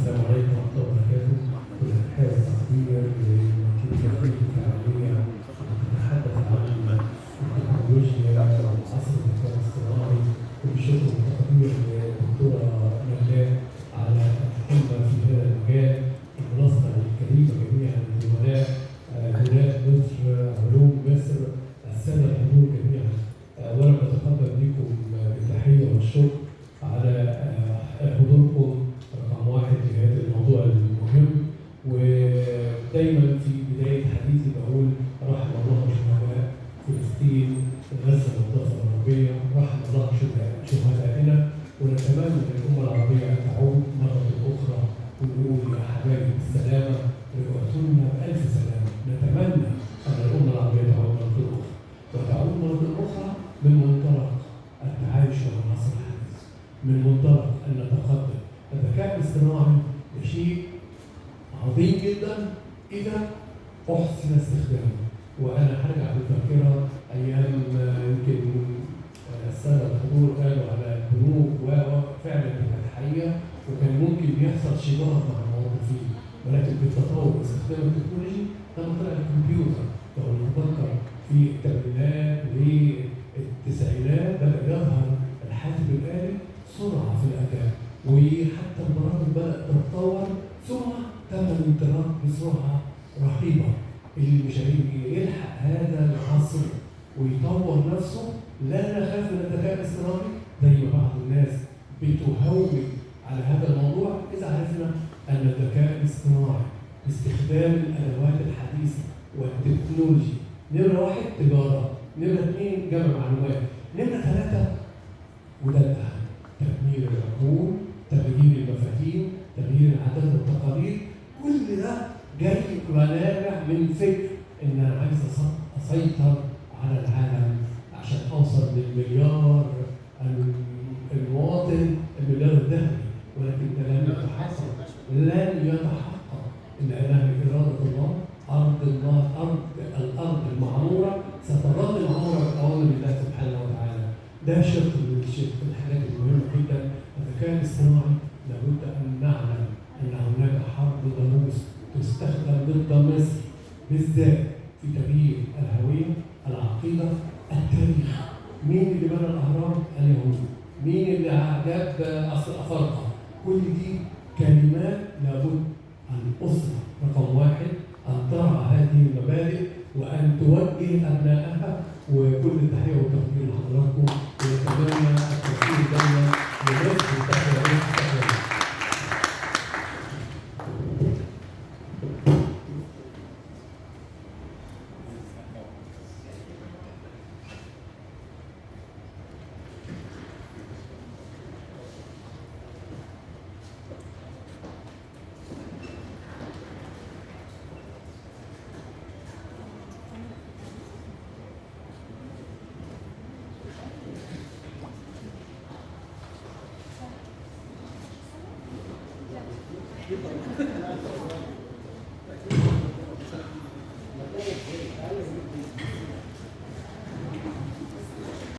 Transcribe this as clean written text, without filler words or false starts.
السلام عليكم ورحمة الله وبركاته. كل التحية والتقدير لوكيل الفعالية تتحدث عن التكنولوجيا وعصر الذكاء الاصطناعي. كل شكر وتقدير للدكتورة نجلاء على الهمة في هذا المجال. المنصة الكريمة جميعا الزملاء هناء مصر علوم مصر، السادة الحضور جميعا، وأنا بتقدم لكم بالتحية والشكر على حضوركم رقم واحد في هذا الموضوع المهم. ودايما في بداية حديثي بقول رحم الله شهداء فلسطين غزة والضفة الغربية، رحم الله شهدائنا، ونتمنى من الأمة العربية أن تعود مرة أخرى ونقول يا حبايبي بالسلامة، رجعتونا بألف سلامة. نتمنى أن الأمة العربية تعود مرة أخرى، وتعود مرة أخرى من منطلق التعايش مع العصر الحديث، من منطلق أن نتقدم. الذكاء الاصطناعي ده شيء عظيم جدا إذا أحسن استخدامه. وأنا هرجع بالذاكرة أيام يمكن السادة الحضور قالوا على البنوك، وفعلا دي كانت حقيقة، وكان ممكن يحصل شجار مع الموظفين، ولكن بالتطور واستخدام التكنولوجي لما طلع الكمبيوتر. لو نتذكر في الثمانينات والتسعينات بدأ يظهر الحاسب الآلي سرعة في الأداء، وحتى البرامج بدأت تتطور، ثم تم الانطلاق بسرعة رهيبة. اللي مش يلحق هذا العصر ويطور نفسه لا نخاف من الذكاء الاصطناعي زي ما بعض الناس بتهون على هذا الموضوع. إذا عرفنا أن الذكاء الاصطناعي باستخدام الأدوات الحديثة والتكنولوجي، نمرة واحد تجارة، نمرة اثنين جمع معلومات، نمرة ثلاثة وده الأهم تغيير العقول، تغيير المفاهيم، تغيير العادات والتقاليد. كل ده جاي ونابع من فكر ان انا عايز اسيطر على العالم عشان اوصل للمليار المواطن، المليار الذهبي، ولكن ده لن يتحقق، لن يتحقق الا انها باراده الله. الارض المعموره ستظل معموره باوامر الله سبحانه وتعالى. ده شق من الحاجات المهمه جدا. الذكاء الاصطناعي لابد ان نعلم ان هناك حرب ضروس تستخدم ضد مصر بالذات في تغيير الهويه، العقيده، التاريخ. مين اللي بنى الاهرام؟ اليهود. مين اللي جاب الافارقه؟ كل دي كلمات لابد الاسره رقم واحد ان ترعى هذه المبادئ وان توجه ابنائها. وكل التحيه والتقدير لحضراتكم، ونتمنى التوفيق دايما لمصر وتحيا مصر. Thank you.